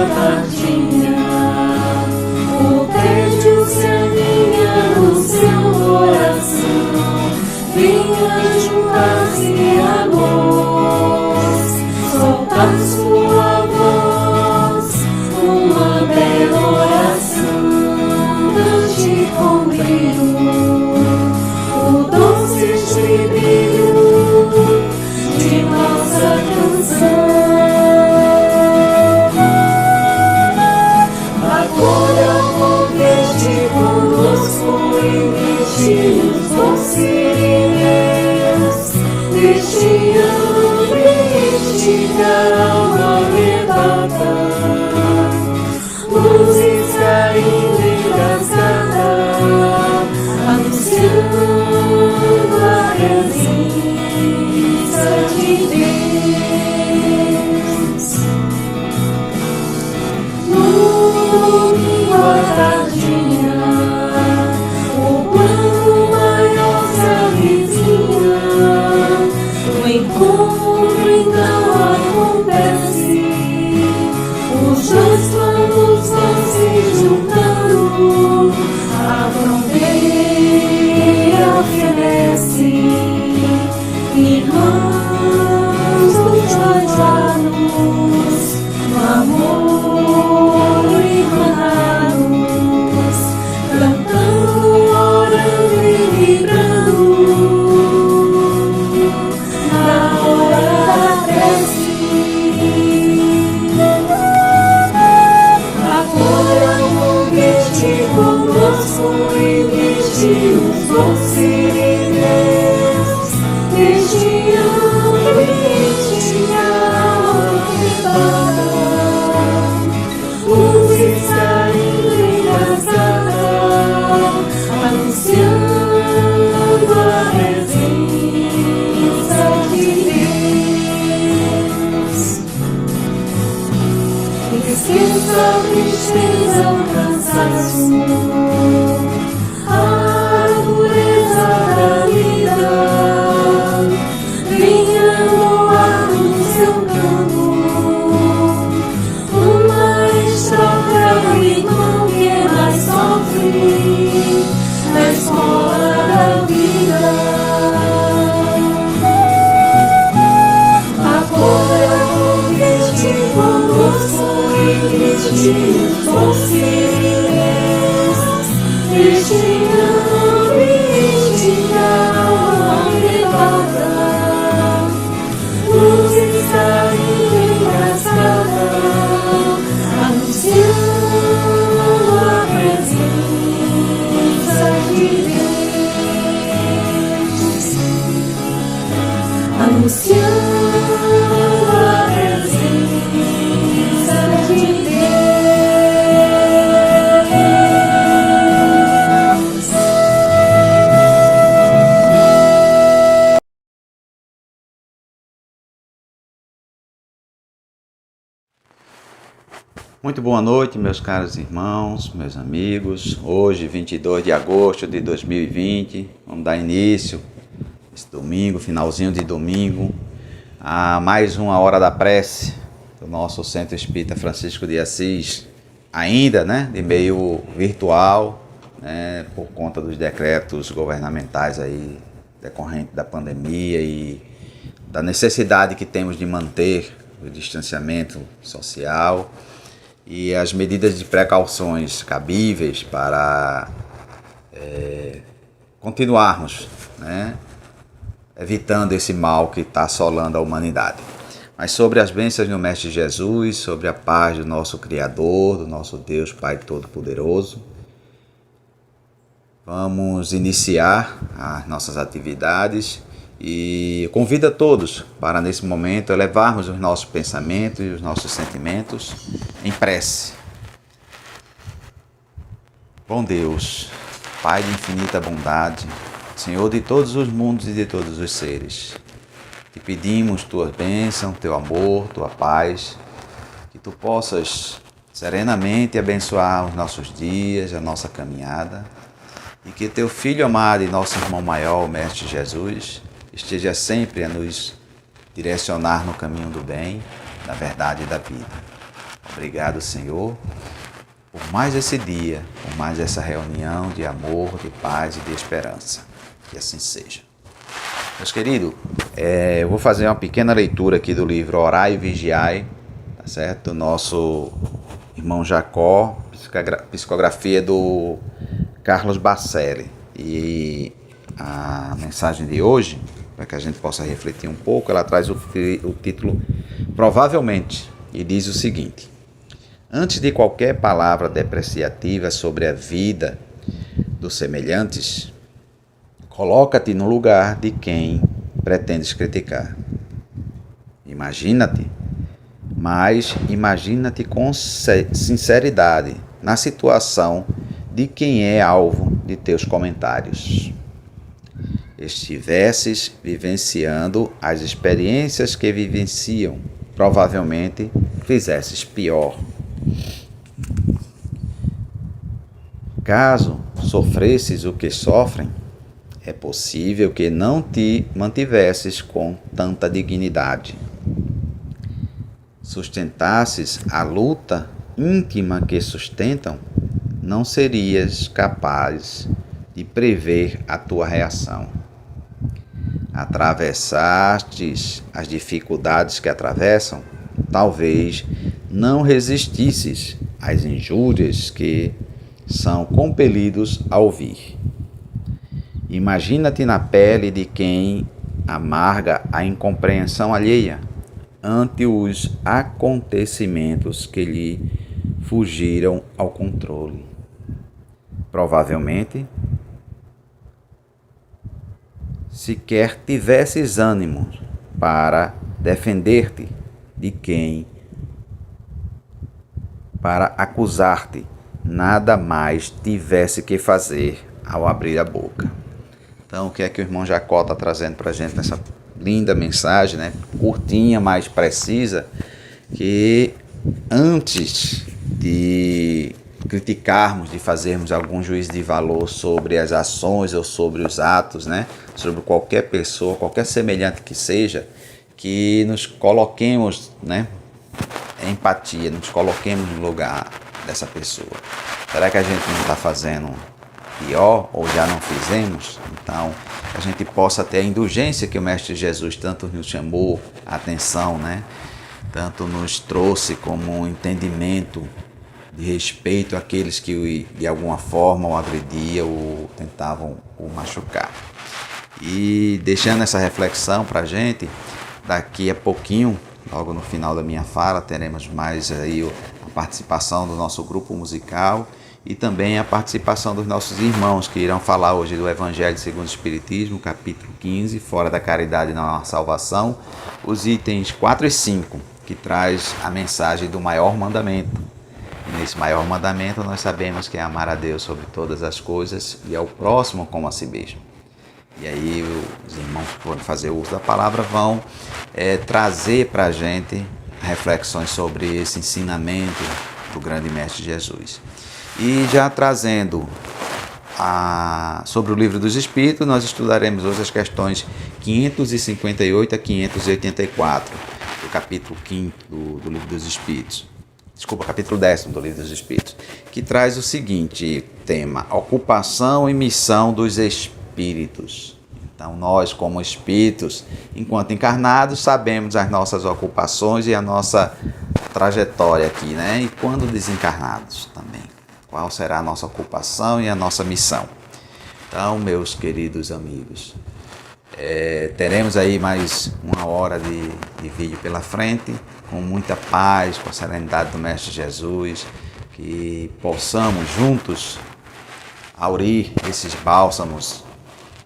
tardinha, o tédio se aninha no seu coração. Venha juntar-se a nós, soltar sua voz, uma bela oração. Cante com brilho, o doce estribilho de nossa canção. Acolha o convite conosco e deixe os doces deste ambiente que a alma arrebata. Luzes caindo engasgada, anunciando a presença de Deus. No domingo à tardinha, o plano maior se avizinha. O encontro então acontece, os dois planos vão se juntando, a fronteira fenece, irmãos dos dois lados, no amor irmanados, cantando, orando e vibrando. Na hora da prece, acolha o convite conosco e deixe os doces deste ambiente que a alma arrebata. Luzes caindo engasgada, anunciando a presença de Deus. Esqueça a tristeza, o cansaço, a dureza da vida. Venha no ar do seu canto, uma estrofe ao irmão que mais sofre na escola da vida. Acolha o convite conosco e deixe os doces deste ambiente que a alma arrebata. Luzes caindo engasgada, anunciando a presença de Deus. Anunciando a presença de Deus. Muito boa noite, meus caros irmãos, meus amigos. Hoje, 22 de agosto de 2020, vamos dar início, esse domingo, finalzinho de domingo, a mais uma hora da prece do nosso Centro Espírita Francisco de Assis, ainda, de meio virtual, por conta dos decretos governamentais aí, decorrente da pandemia e da necessidade que temos de manter o distanciamento social e as medidas de precauções cabíveis para continuarmos, evitando esse mal que está assolando a humanidade. Mas sobre as bênçãos do Mestre Jesus, sobre a paz do nosso Criador, do nosso Deus Pai Todo-Poderoso, vamos iniciar as nossas atividades e convido a todos para, nesse momento, elevarmos os nossos pensamentos e os nossos sentimentos em prece. Bom Deus, Pai de infinita bondade, Senhor de todos os mundos e de todos os seres, te pedimos Tua bênção, Teu amor, Tua paz, que Tu possas serenamente abençoar os nossos dias, a nossa caminhada, e que Teu Filho amado e nosso irmão maior, o Mestre Jesus, esteja sempre a nos direcionar no caminho do bem, da verdade e da vida. Obrigado, Senhor, por mais esse dia, por mais essa reunião de amor, de paz e de esperança. Que assim seja. Meus queridos, eu vou fazer uma pequena leitura aqui do livro Orai e Vigiai, tá certo? Do nosso irmão Jacó, psicografia do Carlos Bacelli. E a mensagem de hoje, para que a gente possa refletir um pouco, ela traz o título Provavelmente, e diz o seguinte: antes de qualquer palavra depreciativa sobre a vida dos semelhantes, coloca-te no lugar de quem pretendes criticar. Imagina-te com sinceridade na situação de quem é alvo de teus comentários. Estivesses vivenciando as experiências que vivenciam, provavelmente fizesses pior. Caso sofresses o que sofrem, é possível que não te mantivesses com tanta dignidade. Sustentasses a luta íntima que sustentam, não serias capaz de prever a tua reação. Atravessastes as dificuldades que atravessam, talvez não resistisses às injúrias que são compelidos a ouvir. Imagina-te na pele de quem amarga a incompreensão alheia ante os acontecimentos que lhe fugiram ao controle. Provavelmente, sequer tivesses ânimo para defender-te de quem, para acusar-te, nada mais tivesse que fazer ao abrir a boca. Então, o que é que o irmão Jacó está trazendo para a gente nessa linda mensagem, né? Curtinha, mais precisa, que antes de criticarmos, de fazermos algum juízo de valor sobre as ações ou sobre os atos, né? Sobre qualquer pessoa, qualquer semelhante que seja, que nos coloquemos, né? Em empatia, nos coloquemos no lugar dessa pessoa. Será que a gente não está fazendo pior ou já não fizemos? Então, a gente possa ter a indulgência que o Mestre Jesus tanto nos chamou a atenção, né? Tanto nos trouxe como um entendimento de respeito àqueles que de alguma forma o agrediam ou tentavam o machucar. E deixando essa reflexão para a gente, daqui a pouquinho, logo no final da minha fala, teremos mais aí a participação do nosso grupo musical e também a participação dos nossos irmãos que irão falar hoje do Evangelho segundo o Espiritismo, capítulo 15, Fora da Caridade não há salvação, os itens 4 e 5, que traz a mensagem do maior mandamento. E nesse maior mandamento nós sabemos que é amar a Deus sobre todas as coisas e ao próximo como a si mesmo. E aí os irmãos que forem fazer uso da palavra vão trazer para a gente reflexões sobre esse ensinamento do grande Mestre Jesus. E já trazendo sobre o Livro dos Espíritos, nós estudaremos hoje as questões 558 a 584, do capítulo 5º do Livro dos Espíritos. Desculpa, capítulo 10º do Livro dos Espíritos, que traz o seguinte tema: ocupação e missão dos espíritos. Então, nós, como espíritos, enquanto encarnados, sabemos as nossas ocupações e a nossa trajetória aqui, né? E quando desencarnados também, qual será a nossa ocupação e a nossa missão? Então, meus queridos amigos, teremos aí mais uma hora de vídeo pela frente, com muita paz, com a serenidade do Mestre Jesus, que possamos juntos aurir esses bálsamos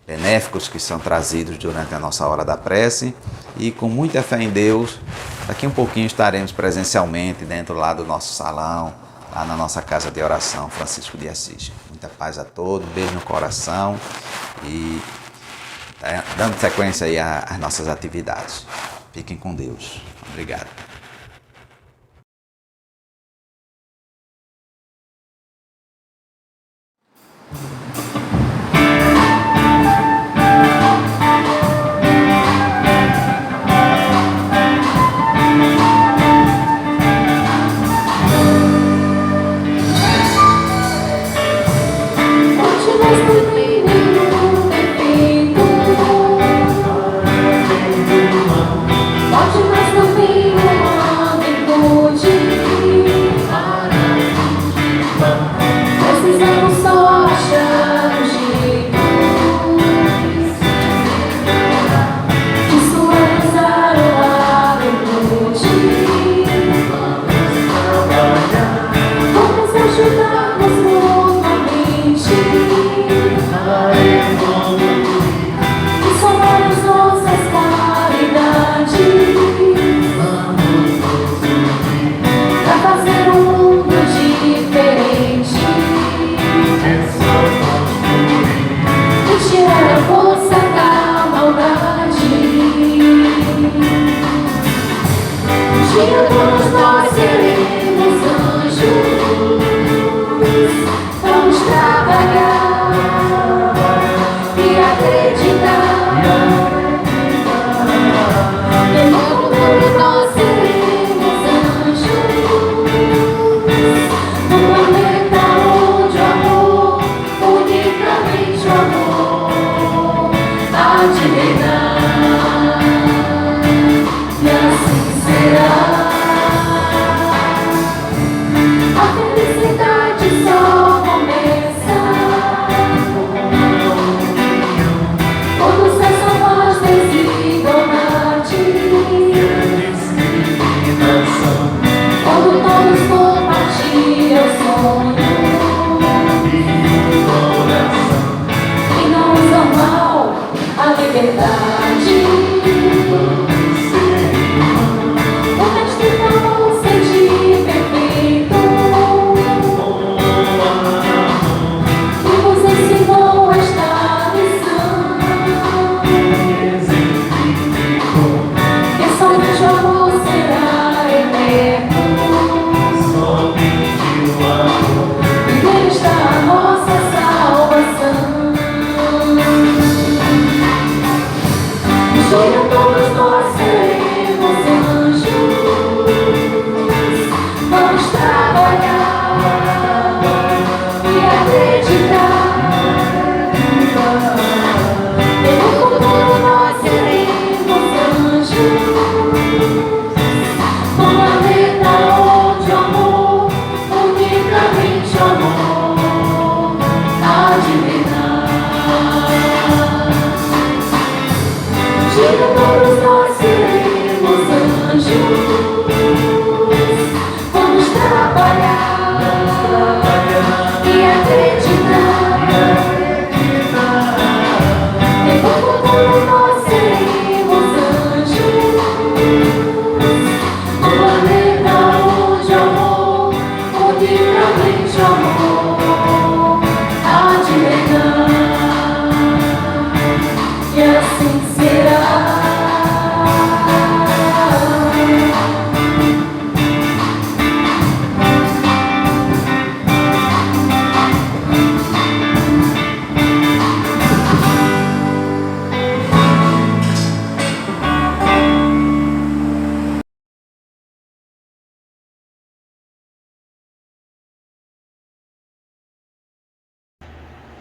benéficos que são trazidos durante a nossa hora da prece, e com muita fé em Deus, daqui um pouquinho estaremos presencialmente dentro lá do nosso salão, lá na nossa casa de oração Francisco de Assis. Muita paz a todos, um beijo no coração e dando sequência aí às nossas atividades. Fiquem com Deus. Obrigado.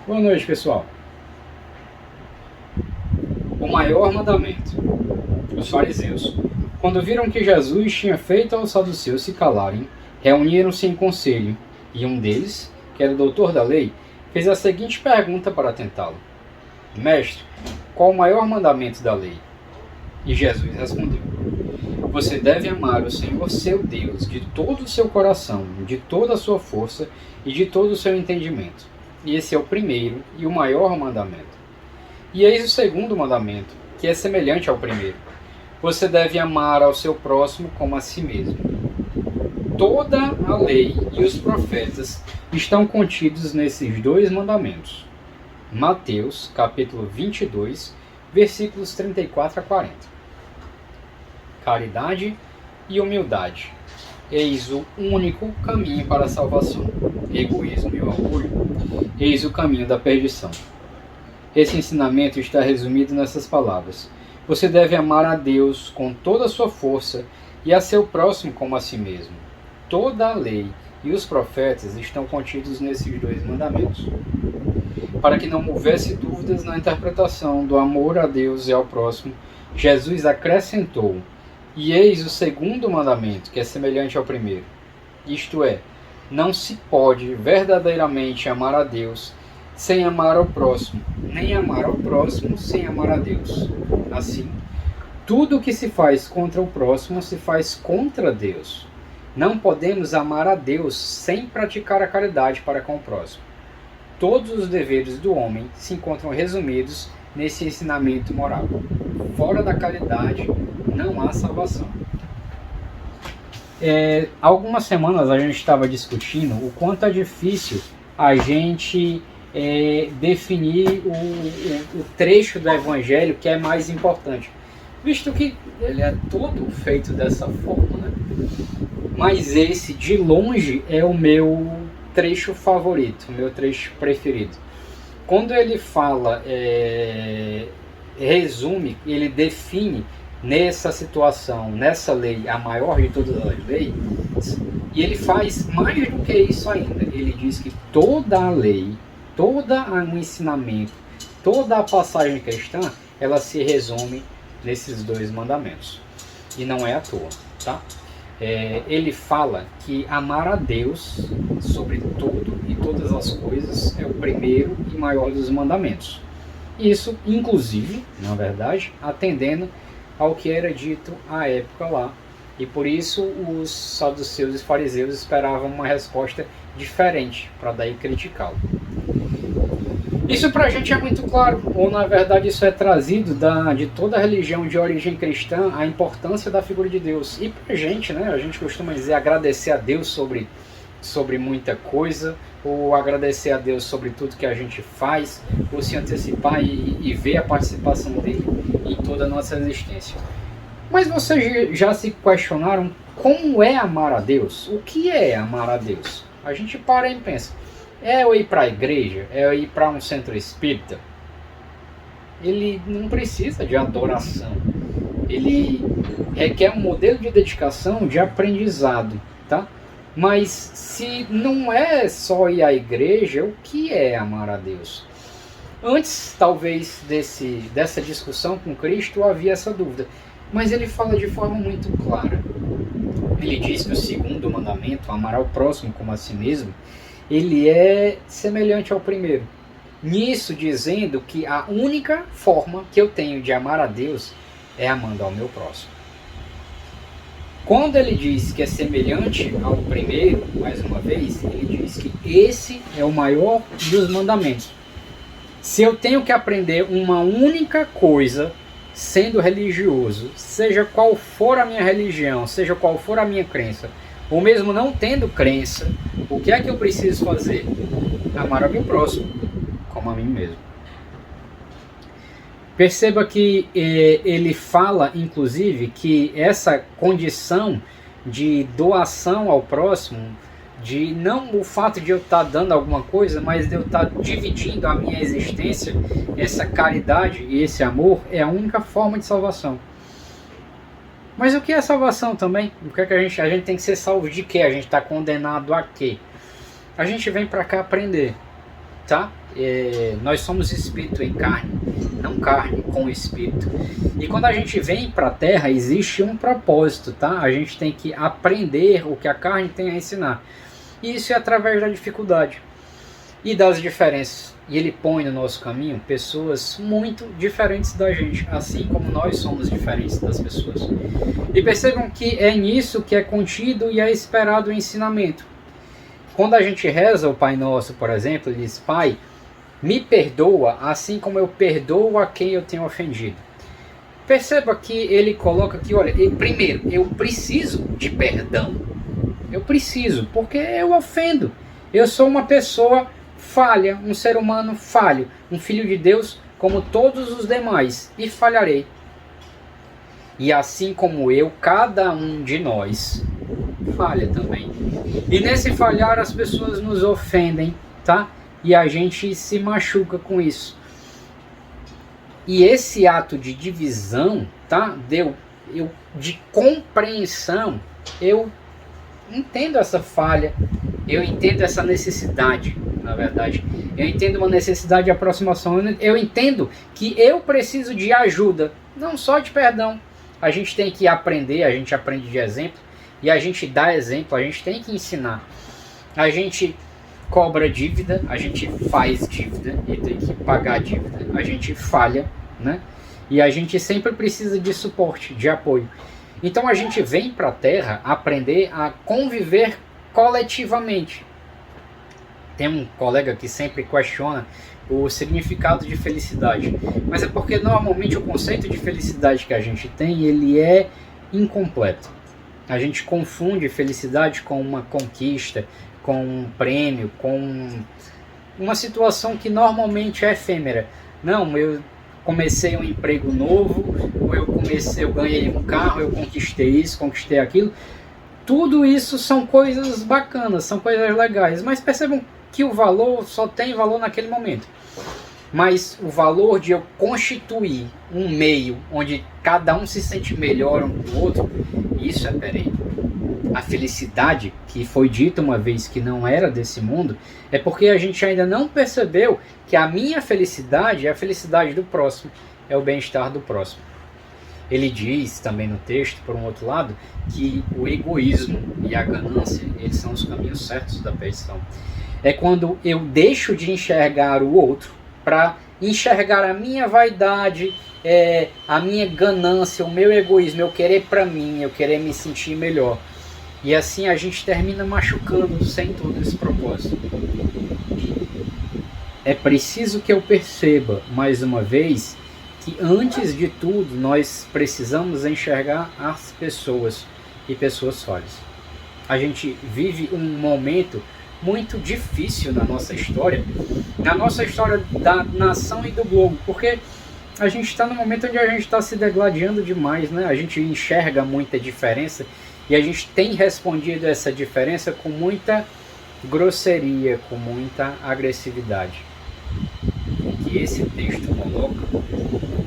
Boa noite, pessoal. O maior mandamento. Os fariseus, quando viram que Jesus tinha feito aos saduceus se calarem, reuniram-se em conselho, e um deles, que era o doutor da lei, fez a seguinte pergunta para tentá-lo: Mestre, qual o maior mandamento da lei? E Jesus respondeu: Você deve amar o Senhor seu Deus de todo o seu coração, de toda a sua força e de todo o seu entendimento. E esse é o primeiro e o maior mandamento. E eis o segundo mandamento, que é semelhante ao primeiro. Você deve amar ao seu próximo como a si mesmo. Toda a lei e os profetas estão contidos nesses dois mandamentos. Mateus, capítulo 22, versículos 34 a 40. Caridade e humildade. Eis o único caminho para a salvação. Egoísmo e orgulho. Eis o caminho da perdição. Esse ensinamento está resumido nessas palavras. Você deve amar a Deus com toda a sua força e a seu próximo como a si mesmo. Toda a lei e os profetas estão contidos nesses dois mandamentos. Para que não houvesse dúvidas na interpretação do amor a Deus e ao próximo, Jesus acrescentou: E eis o segundo mandamento, que é semelhante ao primeiro. Isto é, não se pode verdadeiramente amar a Deus sem amar ao próximo, nem amar ao próximo sem amar a Deus. Assim, tudo o que se faz contra o próximo se faz contra Deus. Não podemos amar a Deus sem praticar a caridade para com o próximo. Todos os deveres do homem se encontram resumidos nesse ensinamento moral. Fora da caridade não há salvação. Algumas semanas a gente estava discutindo o quanto é difícil a gente definir o trecho do Evangelho que é mais importante, visto que ele é todo feito dessa forma, né? Mas esse, de longe, é o meu trecho favorito, o meu trecho preferido. Quando ele fala, resume, ele define nessa situação, nessa lei, a maior de todas as leis, e ele faz mais do que isso ainda. Ele diz que toda a lei, todo o ensinamento, toda a passagem cristã, ela se resume nesses dois mandamentos. E não é à toa, tá? Ele fala que amar a Deus sobre tudo e todas as coisas é o primeiro e maior dos mandamentos. Isso, inclusive, na verdade, atendendo ao que era dito à época lá. E por isso os saduceus e fariseus esperavam uma resposta diferente, para daí criticá-lo. Isso para a gente é muito claro, ou na verdade isso é trazido de toda a religião de origem cristã, a importância da figura de Deus. E para a gente, né, a gente costuma dizer agradecer a Deus sobre muita coisa, ou agradecer a Deus sobre tudo que a gente faz, ou se antecipar e ver a participação dele em toda a nossa existência. Mas vocês já se questionaram como é amar a Deus? O que é amar a Deus? A gente para e pensa. É eu ir para a igreja? É eu ir para um centro espírita? Ele não precisa de adoração. Ele requer um modelo de dedicação, de aprendizado, tá? Mas se não é só ir à igreja, o que é amar a Deus? Antes, talvez, dessa discussão com Cristo, havia essa dúvida. Mas ele fala de forma muito clara. Ele diz que o segundo mandamento, amar ao próximo como a si mesmo, ele é semelhante ao primeiro. Nisso dizendo que a única forma que eu tenho de amar a Deus é amando ao meu próximo. Quando ele diz que é semelhante ao primeiro, mais uma vez, ele diz que esse é o maior dos mandamentos. Se eu tenho que aprender uma única coisa sendo religioso, seja qual for a minha religião, seja qual for a minha crença, ou mesmo não tendo crença, o que é que eu preciso fazer? Amar ao meu próximo, como a mim mesmo. Perceba que ele fala, inclusive, que essa condição de doação ao próximo, de não o fato de eu estar dando alguma coisa, mas de eu estar dividindo a minha existência, essa caridade e esse amor, é a única forma de salvação. Mas o que é salvação também? O que é que a gente tem que ser salvo de quê? A gente está condenado a quê? A gente vem para cá aprender, tá? nós somos espírito em carne, não carne com espírito. E quando a gente vem para a Terra, existe um propósito, tá? A gente tem que aprender o que a carne tem a ensinar. E isso é através da dificuldade e das diferenças. E ele põe no nosso caminho pessoas muito diferentes da gente, assim como nós somos diferentes das pessoas. E percebam que é nisso que é contido e é esperado o ensinamento. Quando a gente reza o Pai Nosso, por exemplo, ele diz: Pai, me perdoa assim como eu perdoo a quem eu tenho ofendido. Perceba que ele coloca aqui, olha, primeiro, eu preciso de perdão. Eu preciso, porque eu ofendo. Eu sou uma pessoa falha, um ser humano falho, um filho de Deus como todos os demais, e falharei. E assim como eu, cada um de nós falha também. E nesse falhar as pessoas nos ofendem, tá? E a gente se machuca com isso. E esse ato de divisão, tá? De compreensão, eu entendo essa falha, eu entendo essa necessidade, na verdade. Eu entendo uma necessidade de aproximação, eu entendo que eu preciso de ajuda, não só de perdão. A gente tem que aprender, a gente aprende de exemplo, e a gente dá exemplo, a gente tem que ensinar. A gente cobra dívida, a gente faz dívida e tem que pagar a dívida. A gente falha, né? E a gente sempre precisa de suporte, de apoio. Então a gente vem para a Terra aprender a conviver coletivamente. Tem um colega que sempre questiona o significado de felicidade, mas é porque normalmente o conceito de felicidade que a gente tem, ele é incompleto. A gente confunde felicidade com uma conquista, com um prêmio, com uma situação que normalmente é efêmera. Não, eu comecei um emprego novo, ou eu ganhei um carro, eu conquistei isso, conquistei aquilo. Tudo isso são coisas bacanas, são coisas legais, mas percebam que o valor só tem valor naquele momento. Mas o valor de eu constituir um meio onde cada um se sente melhor um do outro, isso é perene. A felicidade, que foi dita uma vez que não era desse mundo, é porque a gente ainda não percebeu que a minha felicidade é a felicidade do próximo, é o bem-estar do próximo. Ele diz também no texto, por um outro lado, que o egoísmo e a ganância, eles são os caminhos certos da perdição. É quando eu deixo de enxergar o outro para enxergar a minha vaidade, a minha ganância, o meu egoísmo, eu querer para mim, eu querer me sentir melhor. E assim a gente termina machucando sem todo esse propósito. É preciso que eu perceba, mais uma vez, que antes de tudo nós precisamos enxergar as pessoas e pessoas falhas. A gente vive um momento muito difícil na nossa história da nação e do globo, porque a gente está no momento onde a gente está se degladiando demais, né? A gente enxerga muita diferença e a gente tem respondido essa diferença com muita grosseria, com muita agressividade. O que esse texto coloca,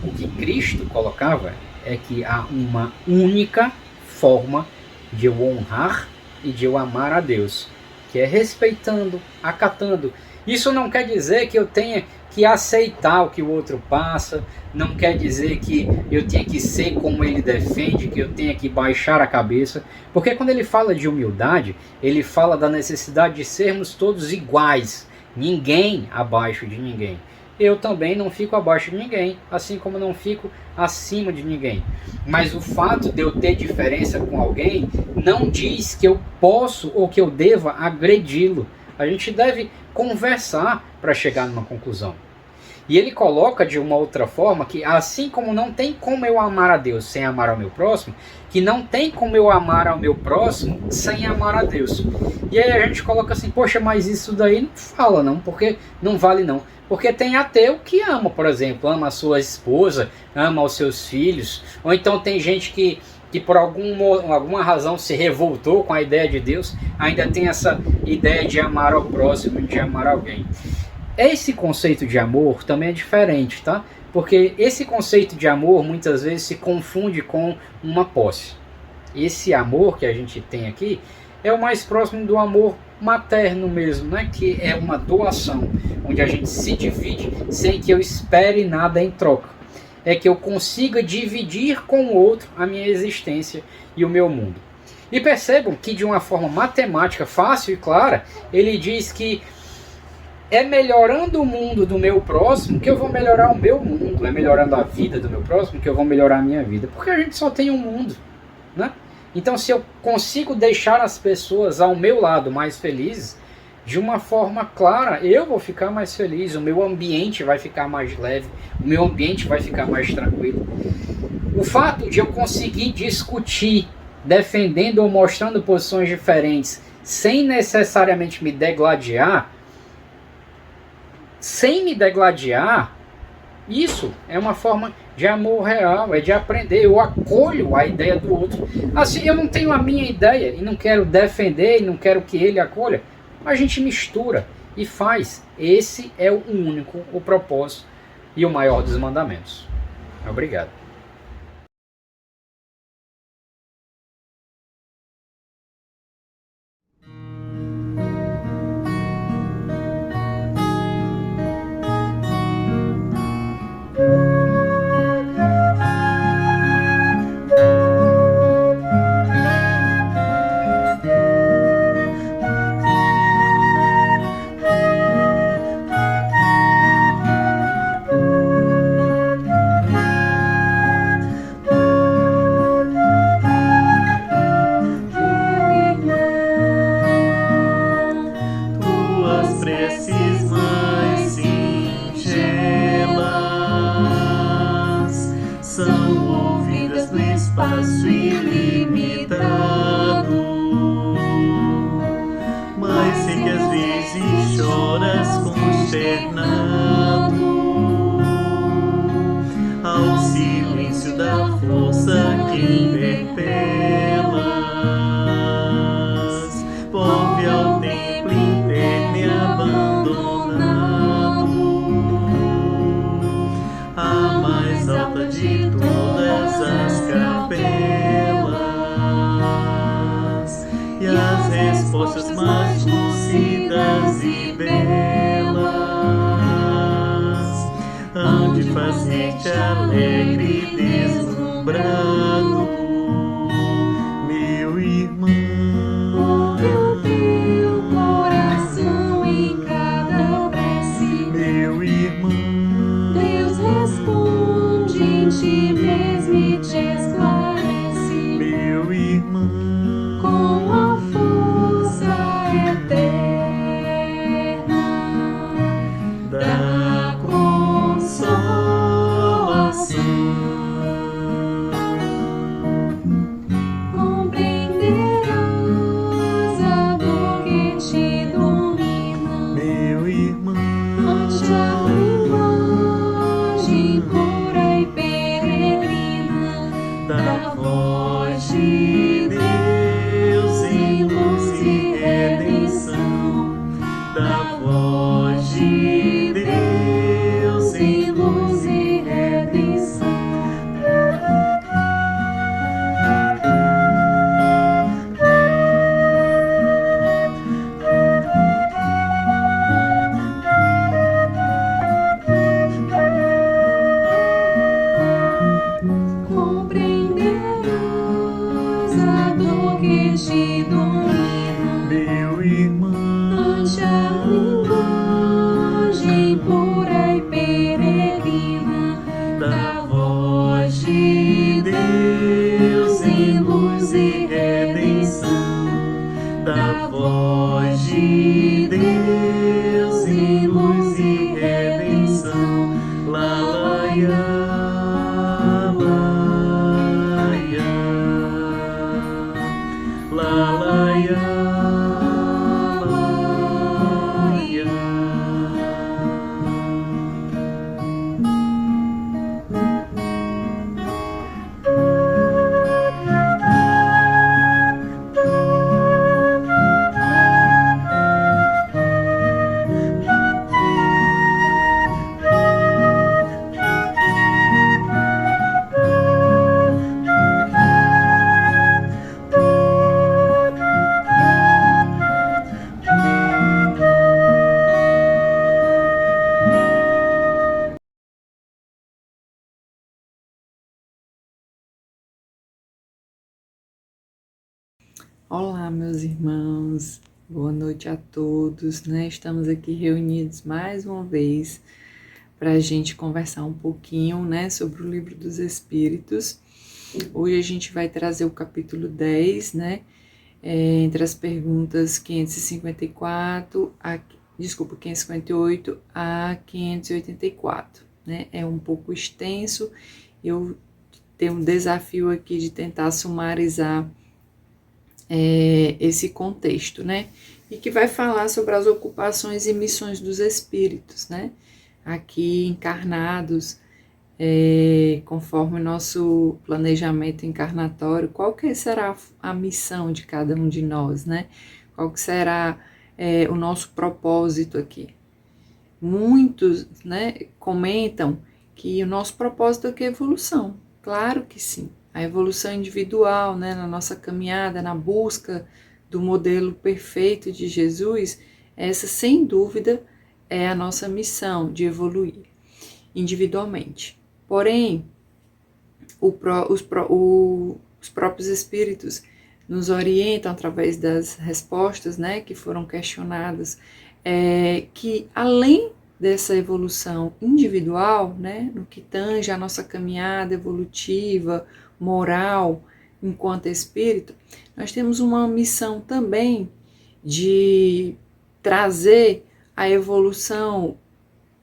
o que Cristo colocava, é que há uma única forma de eu honrar e de eu amar a Deus, que é respeitando, acatando. Isso não quer dizer que eu tenha que aceitar o que o outro passa, não quer dizer que eu tenha que ser como ele defende, que eu tenha que baixar a cabeça, porque quando ele fala de humildade, ele fala da necessidade de sermos todos iguais, ninguém abaixo de ninguém. Eu também não fico abaixo de ninguém, assim como não fico acima de ninguém. Mas o fato de eu ter diferença com alguém não diz que eu posso ou que eu deva agredi-lo. A gente deve conversar para chegar numa conclusão. E ele coloca de uma outra forma que assim como não tem como eu amar a Deus sem amar ao meu próximo, que não tem como eu amar ao meu próximo sem amar a Deus. E aí a gente coloca assim, poxa, mas isso daí não fala não, porque não vale não. Porque tem ateu que ama, por exemplo, ama a sua esposa, ama os seus filhos, ou então tem gente que por alguma razão se revoltou com a ideia de Deus, ainda tem essa ideia de amar ao próximo, de amar alguém. Esse conceito de amor também é diferente, tá? Porque esse conceito de amor muitas vezes se confunde com uma posse. Esse amor que a gente tem aqui é o mais próximo do amor materno mesmo, né? Que é uma doação, onde a gente se divide sem que eu espere nada em troca. É que eu consiga dividir com o outro a minha existência e o meu mundo. E percebam que de uma forma matemática fácil e clara, ele diz que é melhorando o mundo do meu próximo que eu vou melhorar o meu mundo, é melhorando a vida do meu próximo que eu vou melhorar a minha vida, porque a gente só tem um mundo, né? Então, se eu consigo deixar as pessoas ao meu lado mais felizes, de uma forma clara, eu vou ficar mais feliz, o meu ambiente vai ficar mais leve, o meu ambiente vai ficar mais tranquilo. O fato de eu conseguir discutir, defendendo ou mostrando posições diferentes, sem necessariamente me degladiar, isso é uma forma de amor real, é de aprender. Eu acolho a ideia do outro. Assim, eu não tenho a minha ideia e não quero defender e não quero que ele acolha. A gente mistura e faz. Esse é o único, o propósito e o maior dos mandamentos. Obrigado. Tuas preces mais singelas são ouvidas no espaço ilimitado, mas sei que às vezes choras consternado ao silêncio da força que interpelas, pobre ao templo interno e abandonado, a mais alta de todas as capelas, e as respostas mais lúcidas e belas hão de fazer-te alegre e deslumbrado, meu irmão. Ouve o teu coração em cada prece, Meu irmão, Deus responde em ti mesmo e te esclarece meu irmão, com a força eterna da consolação. compreenderás a dor que te domina, Meu irmão, ante a linguagem pura e peregrina da voz de Deus em luz e redenção, da voz de Deus em luz e redenção. compreenderás a dor que te domina, Meu irmão, ante a linguagem pura e peregrina da voz de Deus em luz e redenção, da voz de Deus em luz e redenção. Lá, lá, ia, lá, lá, ia, lá, ia. Olá, meus irmãos, boa noite a todos, né? Estamos aqui reunidos mais uma vez para a gente conversar um pouquinho, né, sobre o Livro dos Espíritos. Hoje a gente vai trazer o capítulo 10, né, entre as perguntas 558 a 584, né? É um pouco extenso, eu tenho um desafio aqui de tentar sumarizar esse contexto, né? E que vai falar sobre as ocupações e missões dos espíritos, né? Aqui encarnados, conforme o nosso planejamento encarnatório, qual que será a missão de cada um de nós, né? Qual que será o nosso propósito aqui? Muitos, né, comentam que o nosso propósito aqui é evolução. Claro que sim. A evolução individual, né, na nossa caminhada, na busca do modelo perfeito de Jesus, essa sem dúvida é a nossa missão de evoluir individualmente. Porém, os próprios espíritos nos orientam através das respostas, né, que foram questionadas, que além dessa evolução individual, né, no que tange a nossa caminhada evolutiva, moral, enquanto espírito, nós temos uma missão também de trazer a evolução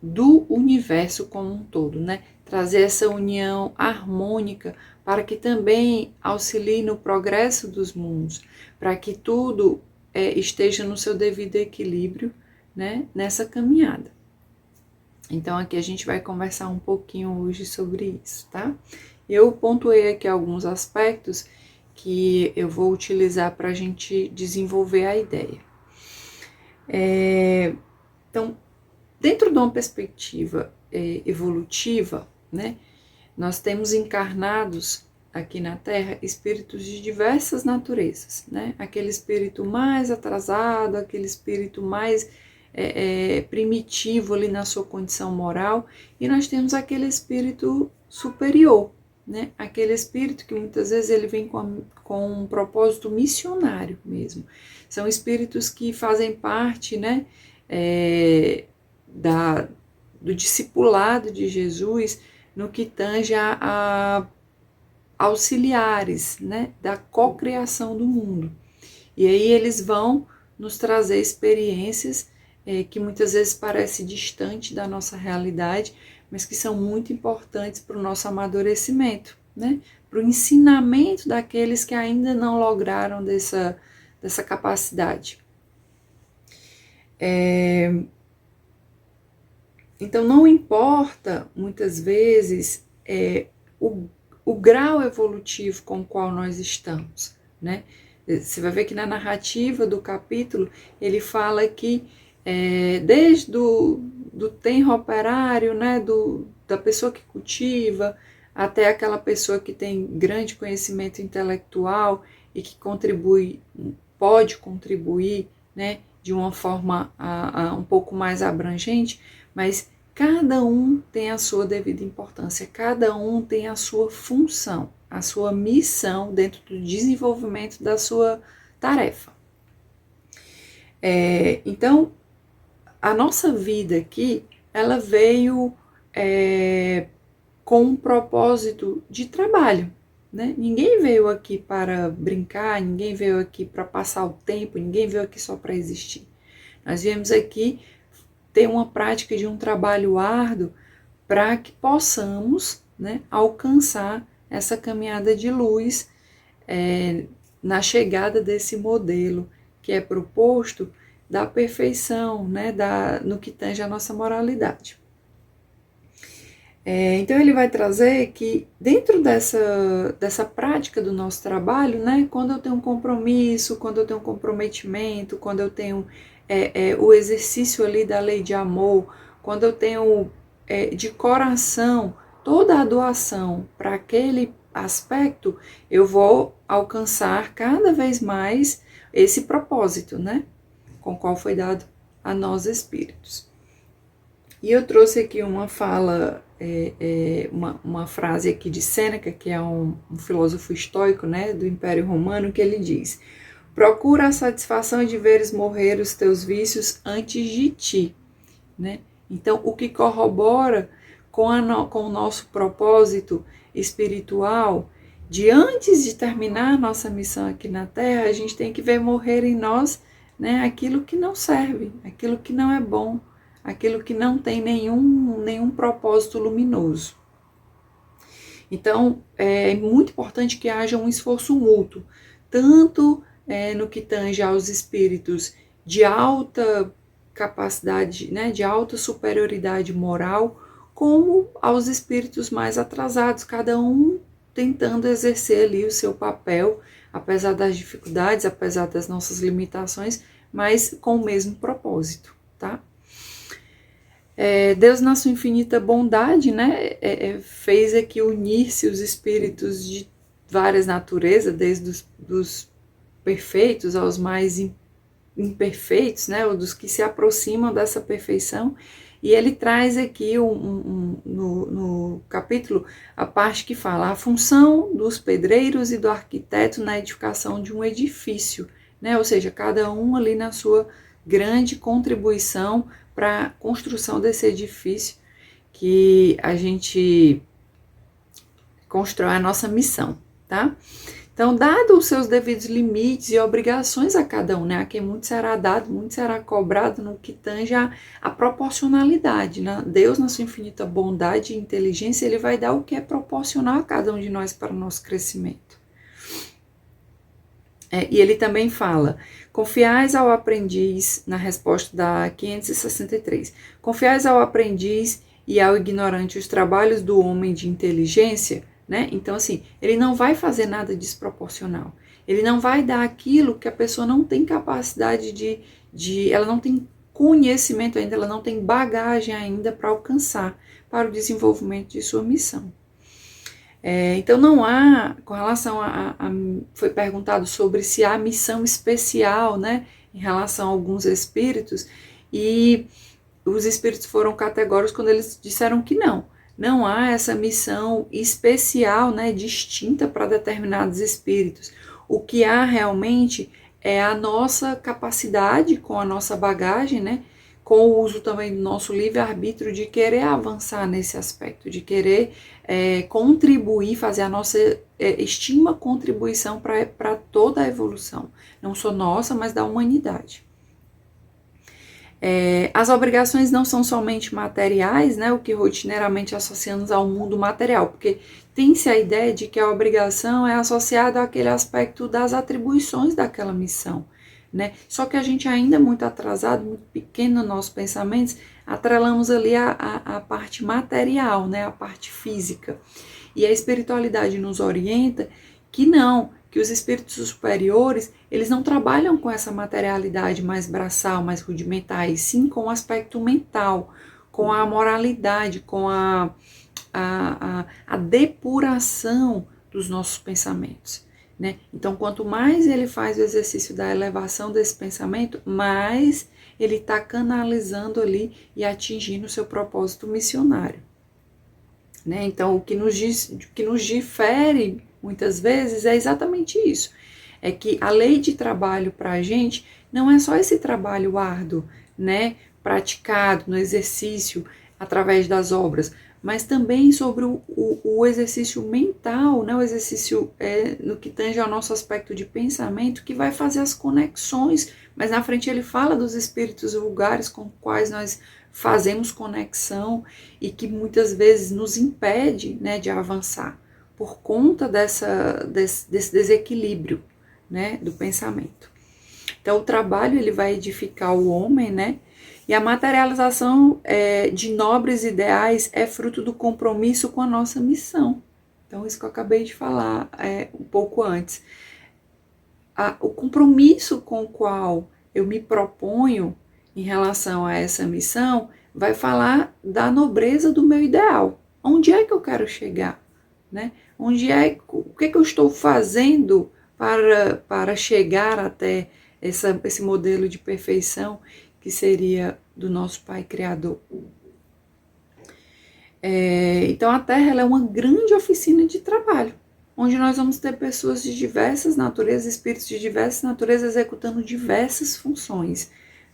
do universo como um todo, né? Trazer essa união harmônica para que também auxilie no progresso dos mundos, para que tudo esteja no seu devido equilíbrio, né? Nessa caminhada. Então aqui a gente vai conversar um pouquinho hoje sobre isso, tá? Eu pontuei aqui alguns aspectos que eu vou utilizar para a gente desenvolver a ideia. Então, dentro de uma perspectiva evolutiva, né, nós temos encarnados aqui na Terra espíritos de diversas naturezas, né? Aquele espírito mais atrasado, aquele espírito mais primitivo ali na sua condição moral, e nós temos aquele espírito superior, né? Aquele espírito que muitas vezes ele vem com um propósito missionário mesmo. São espíritos que fazem parte, né, do discipulado de Jesus no que tange a auxiliares, né, da cocriação do mundo. E aí eles vão nos trazer experiências que muitas vezes parecem distantes da nossa realidade, mas que são muito importantes para o nosso amadurecimento, né, para o ensinamento daqueles que ainda não lograram dessa capacidade. Então, não importa, muitas vezes, o grau evolutivo com o qual nós estamos, né? Você vai ver que na narrativa do capítulo, ele fala que desde do tenro operário, né, da pessoa que cultiva, até aquela pessoa que tem grande conhecimento intelectual e que pode contribuir, né, de uma forma um pouco mais abrangente, mas cada um tem a sua devida importância, cada um tem a sua função, a sua missão dentro do desenvolvimento da sua tarefa. Então, a nossa vida aqui, ela veio com um propósito de trabalho, né? Ninguém veio aqui para brincar, ninguém veio aqui para passar o tempo, ninguém veio aqui só para existir. Nós viemos aqui ter uma prática de um trabalho árduo para que possamos, né, alcançar essa caminhada de luz na chegada desse modelo que é proposto da perfeição, né, no que tange a nossa moralidade. Então ele vai trazer que dentro dessa prática do nosso trabalho, né, quando eu tenho um compromisso, quando eu tenho um comprometimento, quando eu tenho o exercício ali da lei de amor, quando eu tenho de coração toda a doação para aquele aspecto, eu vou alcançar cada vez mais esse propósito, né, com o qual foi dado a nós espíritos. E eu trouxe aqui uma fala, uma frase aqui de Sêneca, que é um filósofo estoico, né, do Império Romano, que ele diz: Procura a satisfação de veres morrer os teus vícios antes de ti, né? Então, o que corrobora com o nosso propósito espiritual, de antes de terminar a nossa missão aqui na Terra, a gente tem que ver morrer em nós, né, aquilo que não serve, aquilo que não é bom, aquilo que não tem nenhum propósito luminoso. Então, é muito importante que haja um esforço mútuo, tanto no que tange aos espíritos de alta capacidade, né, de alta superioridade moral, como aos espíritos mais atrasados, cada um tentando exercer ali o seu papel, apesar das dificuldades, apesar das nossas limitações, mas com o mesmo propósito, tá? Deus, na sua infinita bondade, né, fez aqui unir-se os espíritos de várias naturezas, desde os perfeitos aos mais imperfeitos, né, ou dos que se aproximam dessa perfeição, e ele traz aqui no capítulo a parte que fala a função dos pedreiros e do arquiteto na edificação de um edifício, né, ou seja, cada um ali na sua grande contribuição para a construção desse edifício que a gente constrói a nossa missão, tá? Então, dado os seus devidos limites e obrigações a cada um, né? A quem muito será dado, muito será cobrado no que tange a proporcionalidade, né? Deus, na sua infinita bondade e inteligência, ele vai dar o que é proporcional a cada um de nós para o nosso crescimento. E ele também fala, confiais ao aprendiz, na resposta da 563, confiais ao aprendiz e ao ignorante os trabalhos do homem de inteligência, né? Então, assim, ele não vai fazer nada desproporcional. Ele não vai dar aquilo que a pessoa não tem capacidade ela não tem conhecimento ainda, ela não tem bagagem ainda para alcançar, para o desenvolvimento de sua missão. Então, não há, com relação foi perguntado sobre se há missão especial, né, em relação a alguns espíritos, e os espíritos foram categóricos quando eles disseram que não há essa missão especial, né, distinta para determinados espíritos. O que há realmente é a nossa capacidade, com a nossa bagagem, né, com o uso também do nosso livre-arbítrio, de querer avançar nesse aspecto, de querer contribuir, fazer a nossa estima contribuição para toda a evolução, não só nossa, mas da humanidade. As obrigações não são somente materiais, né, o que rotineiramente associamos ao mundo material, porque tem-se a ideia de que a obrigação é associada àquele aspecto das atribuições daquela missão, né? Só que a gente ainda é muito atrasado, muito pequeno nos nossos pensamentos, atrelamos ali a parte material, né, a parte física. E a espiritualidade nos orienta que não, que os espíritos superiores, eles não trabalham com essa materialidade mais braçal, mais rudimentar, e sim com o aspecto mental, com a moralidade, com a depuração dos nossos pensamentos, né? Então, quanto mais ele faz o exercício da elevação desse pensamento, mais ele está canalizando ali e atingindo o seu propósito missionário, né? Então, o que nos difere muitas vezes é exatamente isso, é que a lei de trabalho para a gente não é só esse trabalho árduo, né, praticado no exercício através das obras, mas também sobre o exercício mental, né, o exercício no que tange ao nosso aspecto de pensamento, que vai fazer as conexões, mas na frente ele fala dos espíritos vulgares com os quais nós fazemos conexão e que muitas vezes nos impede, né, de avançar, por conta desse desequilíbrio, né, do pensamento. Então, o trabalho ele vai edificar o homem, né, e a materialização de nobres ideais é fruto do compromisso com a nossa missão. Então, isso que eu acabei de falar um pouco antes. O compromisso com o qual eu me proponho em relação a essa missão vai falar da nobreza do meu ideal. Onde é que eu quero chegar? Né? O que eu estou fazendo para chegar até esse modelo de perfeição que seria do nosso Pai Criador. Então a Terra ela é uma grande oficina de trabalho, onde nós vamos ter pessoas de diversas naturezas, espíritos de diversas naturezas executando diversas funções,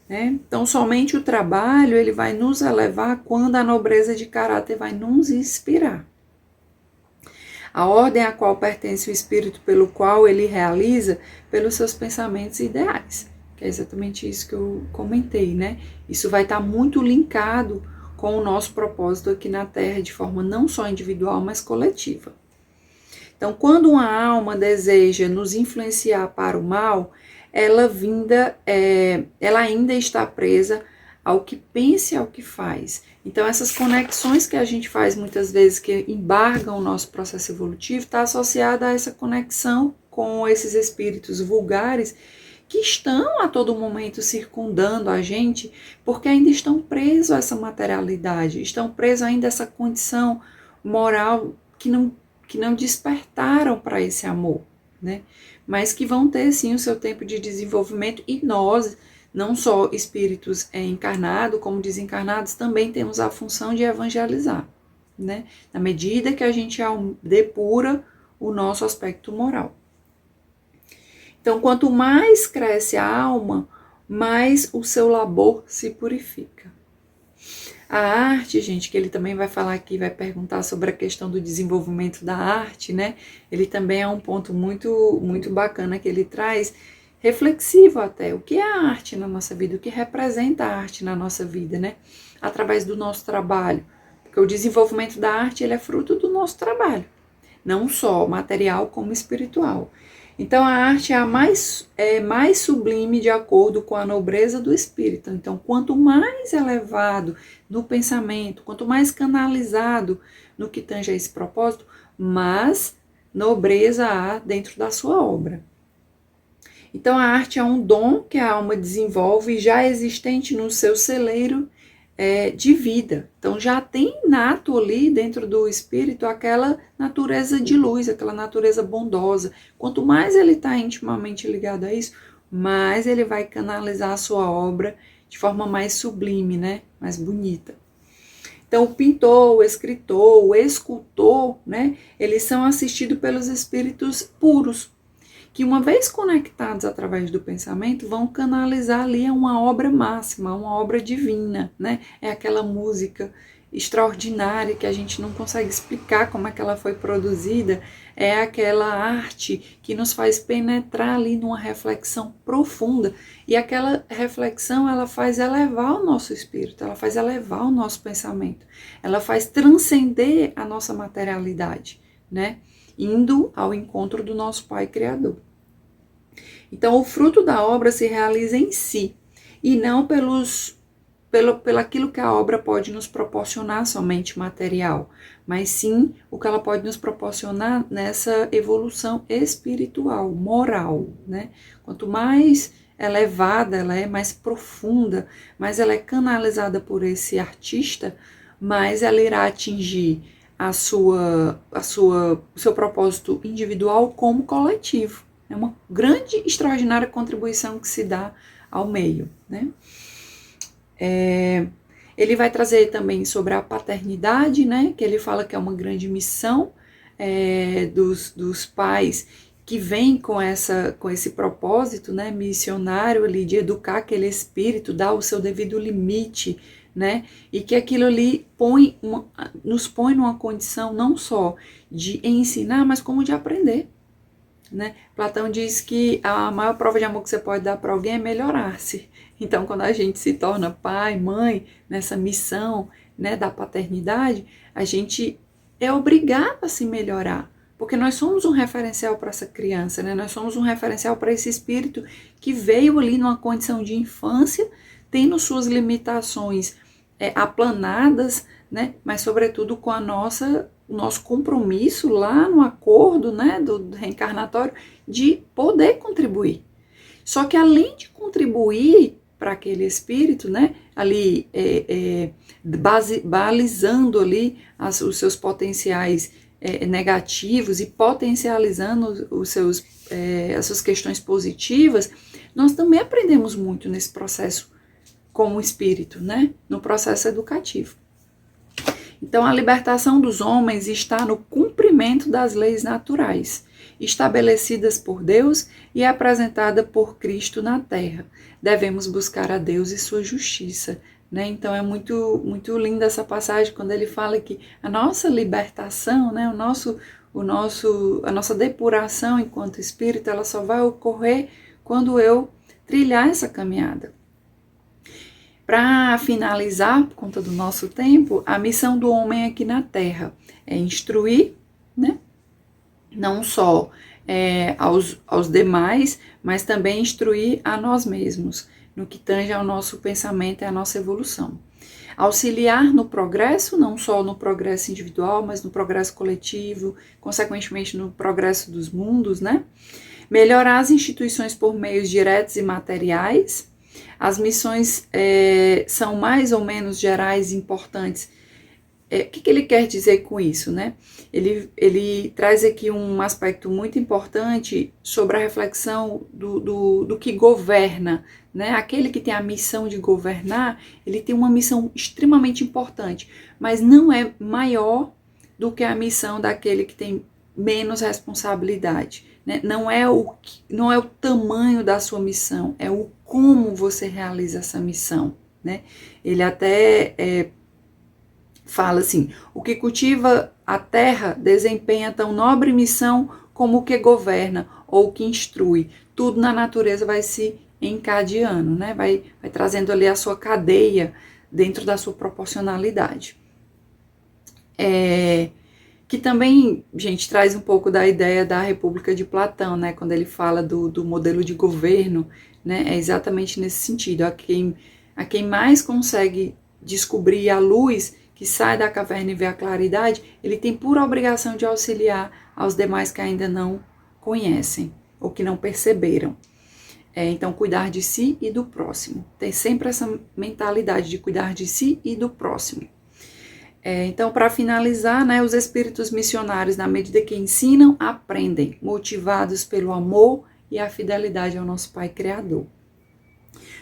né? Então, somente o trabalho ele vai nos elevar quando a nobreza de caráter vai nos inspirar. A ordem a qual pertence o espírito pelo qual ele realiza pelos seus pensamentos e ideais, que é exatamente isso que eu comentei, né? Isso vai estar muito linkado com o nosso propósito aqui na Terra, de forma não só individual, mas coletiva. Então, quando uma alma deseja nos influenciar para o mal, ela ainda está presa ao que pensa e ao que faz. Então, essas conexões que a gente faz muitas vezes, que embargam o nosso processo evolutivo, está associada a essa conexão com esses espíritos vulgares que estão a todo momento circundando a gente, porque ainda estão presos a essa materialidade, estão presos ainda a essa condição moral que não despertaram para esse amor, né? Mas que vão ter sim o seu tempo de desenvolvimento, e nós, não só espíritos encarnados como desencarnados, também temos a função de evangelizar, né? Na medida que a gente depura o nosso aspecto moral. Então, quanto mais cresce a alma, mais o seu labor se purifica. A arte, gente, que ele também vai falar aqui, vai perguntar sobre a questão do desenvolvimento da arte, né? Ele também é um ponto muito, muito bacana que ele traz, reflexivo até. O que é a arte na nossa vida? O que representa a arte na nossa vida, né? Através do nosso trabalho. Porque o desenvolvimento da arte, ele é fruto do nosso trabalho. Não só material, como espiritual. Então, a arte é mais sublime de acordo com a nobreza do espírito. Então, quanto mais elevado no pensamento, quanto mais canalizado no que tange a esse propósito, mais nobreza há dentro da sua obra. Então, a arte é um dom que a alma desenvolve já existente no seu celeiro de vida. Então, já tem nato ali dentro do espírito aquela natureza de luz, aquela natureza bondosa. Quanto mais ele está intimamente ligado a isso, mais ele vai canalizar a sua obra de forma mais sublime, né? Mais bonita. Então, o pintor, o escritor, o escultor, né? Eles são assistidos pelos espíritos puros, que uma vez conectados através do pensamento, vão canalizar ali uma obra máxima, uma obra divina, né? É aquela música extraordinária que a gente não consegue explicar como é que ela foi produzida, é aquela arte que nos faz penetrar ali numa reflexão profunda, e aquela reflexão ela faz elevar o nosso espírito, ela faz elevar o nosso pensamento, ela faz transcender a nossa materialidade, né? Indo ao encontro do nosso Pai Criador. Então, o fruto da obra se realiza em si, e não pelo aquilo que a obra pode nos proporcionar somente material, mas sim o que ela pode nos proporcionar nessa evolução espiritual, moral, né? Quanto mais elevada ela é, mais profunda, mais ela é canalizada por esse artista, mais ela irá atingir o seu propósito individual como coletivo. É uma grande, extraordinária contribuição que se dá ao meio, né? Ele vai trazer também sobre a paternidade, né? Que ele fala que é uma grande missão dos pais que vêm com esse propósito, né? Missionário ali de educar aquele espírito, dar o seu devido limite, né? E que aquilo ali nos põe numa condição não só de ensinar, mas como de aprender, né? Platão diz que a maior prova de amor que você pode dar para alguém é melhorar-se. Então, quando a gente se torna pai, mãe, nessa missão, né, da paternidade, a gente é obrigado a se melhorar, porque nós somos um referencial para essa criança, né? Nós somos um referencial para esse espírito que veio ali numa condição de infância, tendo suas limitações aplanadas, né? Mas sobretudo com o nosso compromisso lá no acordo, né, do reencarnatório, de poder contribuir. Só que além de contribuir para aquele espírito, né, ali balizando ali os seus potenciais negativos e potencializando as suas questões positivas, nós também aprendemos muito nesse processo como espírito, né, no processo educativo. Então, a libertação dos homens está no cumprimento cumprimento das leis naturais, estabelecidas por Deus e apresentada por Cristo na terra. Devemos buscar a Deus e sua justiça, né? Então é muito linda essa passagem quando ele fala que a nossa libertação, né, a nossa depuração enquanto espírito, ela só vai ocorrer quando eu trilhar essa caminhada. Para finalizar, por conta do nosso tempo, a missão do homem aqui na Terra é instruir, né? Não só aos demais, mas também instruir a nós mesmos, no que tange ao nosso pensamento e à nossa evolução. Auxiliar no progresso, não só no progresso individual, mas no progresso coletivo, consequentemente no progresso dos mundos, né? Melhorar as instituições por meios diretos e materiais. As missões são mais ou menos gerais e importantes. O que ele quer dizer com isso, né? Ele traz aqui um aspecto muito importante sobre a reflexão do que governa, né? Aquele que tem a missão de governar, ele tem uma missão extremamente importante, mas não é maior do que a missão daquele que tem menos responsabilidade, né? Não é o tamanho da sua missão, é o como você realiza essa missão, né? Ele até fala assim: o que cultiva a terra desempenha tão nobre missão como o que governa ou o que instrui. Tudo na natureza vai se encadeando, né? Vai trazendo ali a sua cadeia dentro da sua proporcionalidade. Que também, gente, traz um pouco da ideia da República de Platão, né? Quando ele fala do modelo de governo, né? É exatamente nesse sentido. A quem mais consegue descobrir a luz que sai da caverna e vê a claridade, ele tem por obrigação de auxiliar aos demais que ainda não conhecem ou que não perceberam. Então, cuidar de si e do próximo. Tem sempre essa mentalidade de cuidar de si e do próximo. Então, para finalizar, né, os espíritos missionários, na medida que ensinam, aprendem, motivados pelo amor e a fidelidade ao nosso Pai Criador.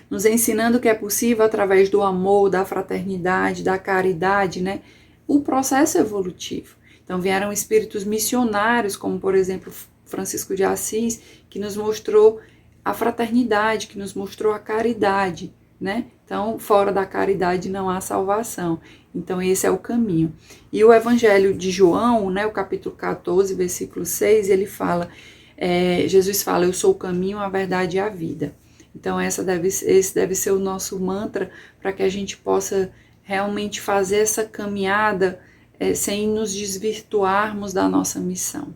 Nos ensinando que é possível, através do amor, da fraternidade, da caridade, né, o processo evolutivo. Então, vieram espíritos missionários, como, por exemplo, Francisco de Assis, que nos mostrou a fraternidade, que nos mostrou a caridade, né? Então, fora da caridade não há salvação. Então, esse é o caminho. E o Evangelho de João, né, o capítulo 14, versículo 6, ele fala, Jesus fala: eu sou o caminho, a verdade e a vida. Então, esse deve ser o nosso mantra para que a gente possa realmente fazer essa caminhada sem nos desvirtuarmos da nossa missão,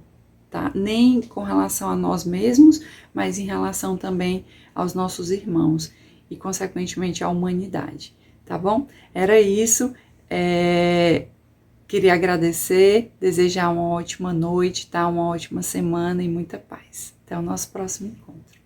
tá? Nem com relação a nós mesmos, mas em relação também aos nossos irmãos e, consequentemente, à humanidade, tá bom? Era isso. Queria agradecer, desejar uma ótima noite, tá? Uma ótima semana e muita paz. Até o nosso próximo encontro.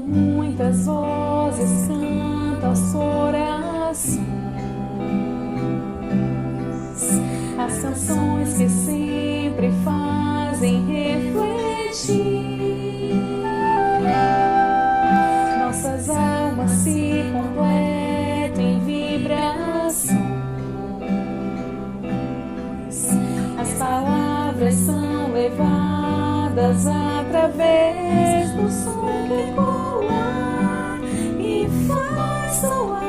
Muitas vozes cantam as orações, as canções que sempre fazem refletir. Nossas almas se completam em vibrações. As palavras são levadas através do som que ecoa e faz soar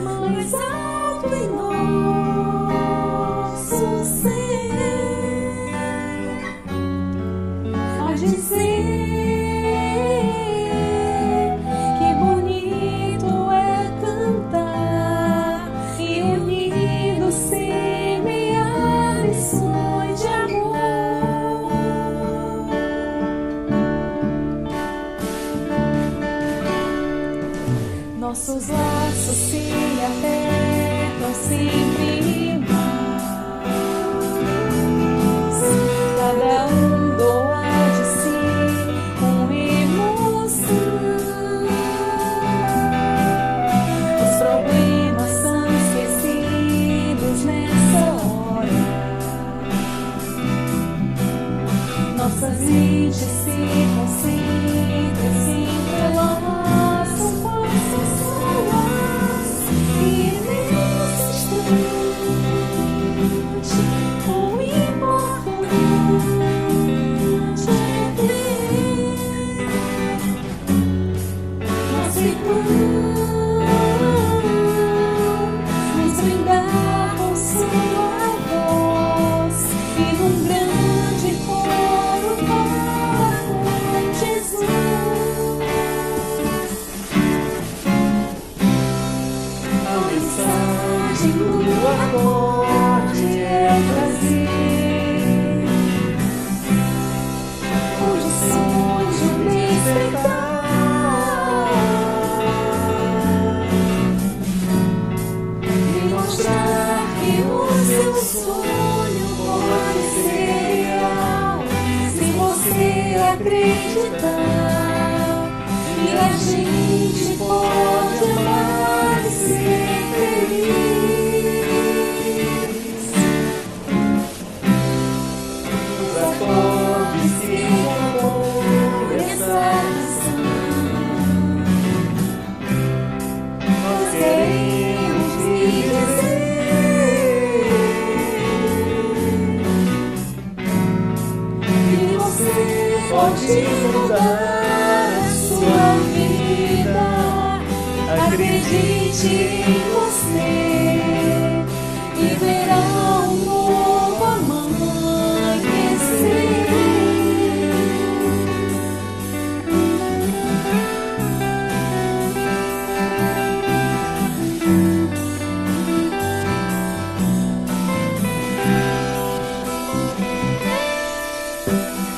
mais alto em nosso ser, a dizer que bonito é cantar e unido semear lições de amor. Nossas mentes se concentram, se entrelaçam com pessoas e nesse instante o importante é ver nosso irmão nos brindar com sua voz e num grande coro falar com Jesus. A mensagem do acorde é trazer condições de despertar e mostrar que o seu sonho pode ser real se você acreditar, e a gente pode amar e ser feliz. Os acordes que compõem essa canção, nós queremos lhe dizer que você pode mudar a sua vida. Acredite em você e verá um novo amanhecer.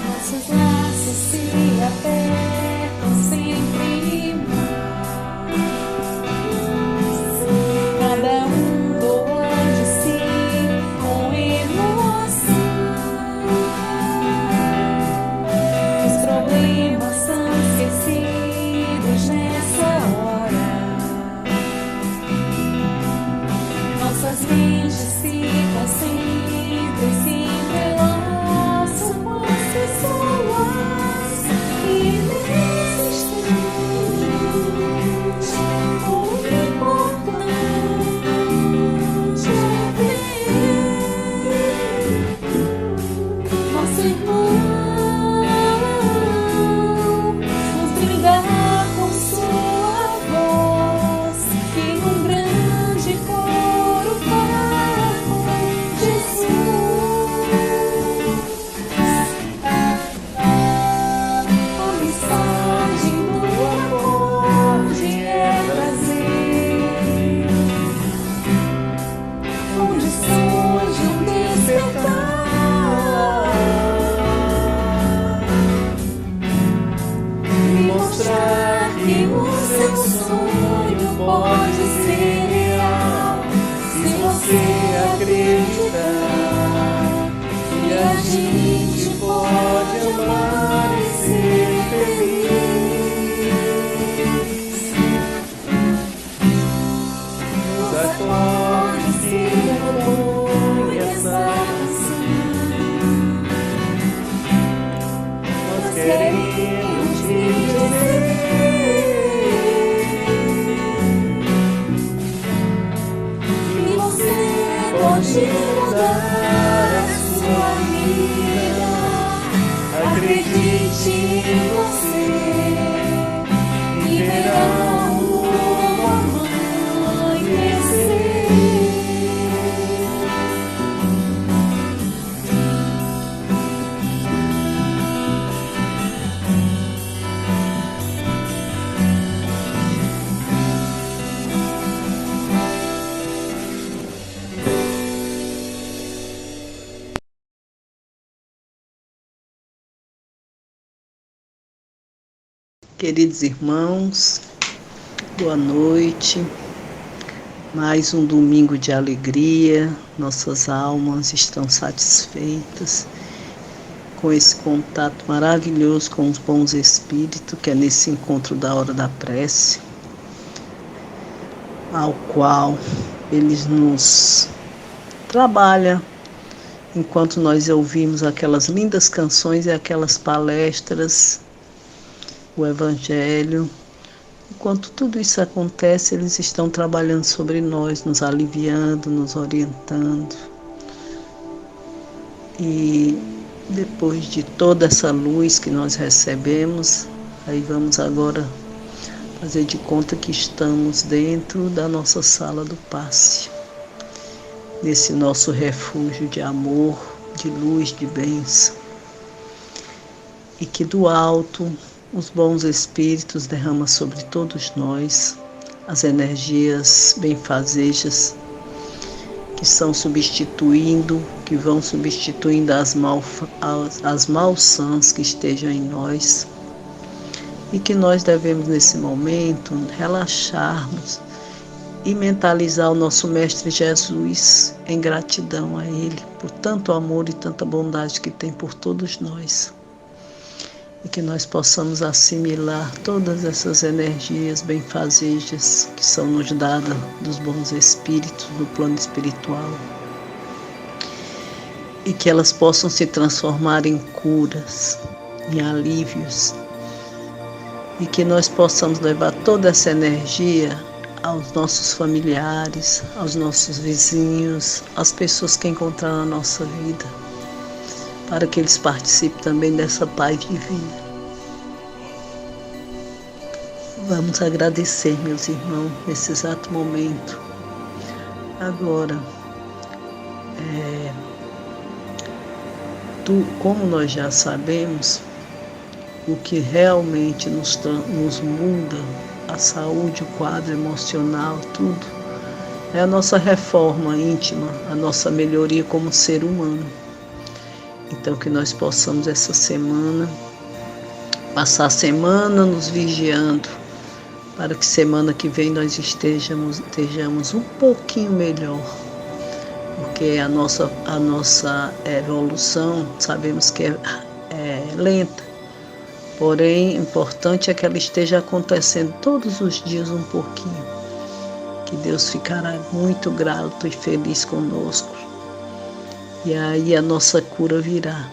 Nossos laços se apertam sempre mais, cada um doa de si com emoção. Os problemas são esquecidos nessa hora. Nossas mentes se concentram, se entrelaçam com as pessoas e nesse instante o importante é ver nosso irmão nos brindar com sua voz e num grande coro falar com Jesus. A mensagem do acorde é trazer condições de um despertar e mostrar que o seu sonho pode ser real se você acreditar, e a gente pode amar e ser feliz. Os acordes que compõem essa canção, nós queremos te dizer que você pode mudar a sua vida. Acredite em você e verá um novo amanhecer. Queridos irmãos, boa noite. Mais um domingo de alegria, nossas almas estão satisfeitas com esse contato maravilhoso com os bons espíritos, que é nesse encontro da hora da prece, ao qual eles nos trabalham enquanto nós ouvimos aquelas lindas canções e aquelas palestras, o Evangelho. Enquanto tudo isso acontece, eles estão trabalhando sobre nós, nos aliviando, nos orientando. E depois de toda essa luz que nós recebemos, aí vamos agora fazer de conta que estamos dentro da nossa sala do passe, nesse nosso refúgio de amor, de luz, de bênção. E que do alto os bons espíritos derramam sobre todos nós as energias benfazejas que estão substituindo, que vão substituindo as malsãs que estejam em nós. E que nós devemos, nesse momento, relaxarmos e mentalizar o nosso Mestre Jesus em gratidão a Ele por tanto amor e tanta bondade que tem por todos nós. E que nós possamos assimilar todas essas energias benfazejas que são nos dadas dos bons espíritos no plano espiritual. E que elas possam se transformar em curas, em alívios. E que nós possamos levar toda essa energia aos nossos familiares, aos nossos vizinhos, às pessoas que encontraram na nossa vida, para que eles participem também dessa paz divina. Vamos agradecer, meus irmãos, nesse exato momento. Agora, como nós já sabemos, o que realmente nos muda, a saúde, o quadro emocional, tudo, é a nossa reforma íntima, a nossa melhoria como ser humano. Então, que nós possamos essa semana, passar a semana nos vigiando, para que semana que vem nós estejamos um pouquinho melhor. Porque a nossa evolução, sabemos que é lenta, porém, o importante é que ela esteja acontecendo todos os dias um pouquinho. Que Deus ficará muito grato e feliz conosco. E aí a nossa cura virá.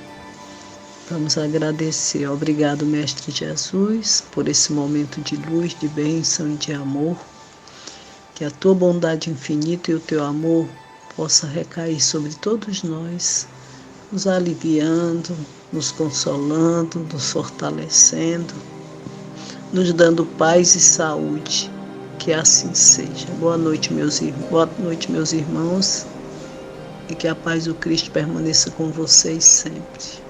Vamos agradecer. Obrigado, Mestre Jesus, por esse momento de luz, de bênção e de amor. Que a tua bondade infinita e o teu amor possa recair sobre todos nós, nos aliviando, nos consolando, nos fortalecendo, nos dando paz e saúde. Que assim seja. Boa noite, meus irmãos, e que a paz do Cristo permaneça com vocês sempre.